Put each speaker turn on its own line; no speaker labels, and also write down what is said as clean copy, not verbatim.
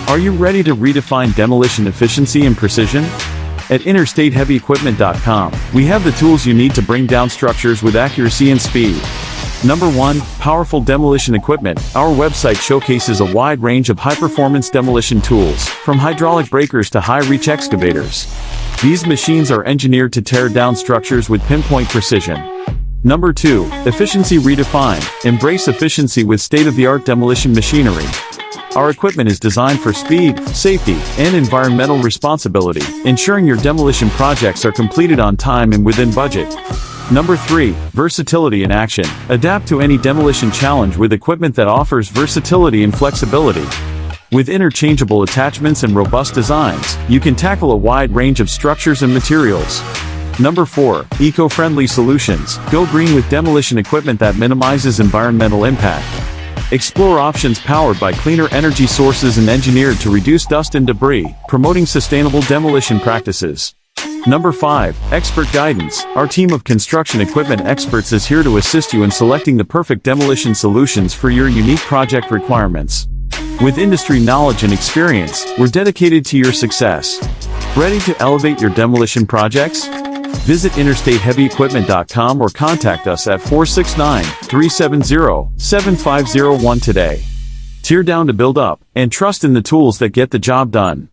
Are you ready to redefine demolition efficiency and precision? At InterstateHeavyEquipment.com, we have the tools you need to bring down structures with accuracy and speed. Number 1. Powerful demolition equipment. Our website showcases a wide range of high-performance demolition tools, from hydraulic breakers to high-reach excavators. These machines are engineered to tear down structures with pinpoint precision. Number 2. Efficiency redefined. Embrace efficiency with state-of-the-art demolition machinery. Our equipment is designed for speed, safety, and environmental responsibility, ensuring your demolition projects are completed on time and within budget. Number 3. Versatility in action. Adapt to any demolition challenge with equipment that offers versatility and flexibility. With interchangeable attachments and robust designs, you can tackle a wide range of structures and materials. Number 4. Eco-friendly solutions. Go green with demolition equipment that minimizes environmental impact. Explore options powered by cleaner energy sources and engineered to reduce dust and debris, promoting sustainable demolition practices. Number 5. Expert guidance. Our team of construction equipment experts is here to assist you in selecting the perfect demolition solutions for your unique project requirements. With industry knowledge and experience, we're dedicated to your success. Ready to elevate your demolition projects? Visit InterstateHeavyEquipment.com or contact us at 469-370-7501 today. Tear down to build up, and trust in the tools that get the job done.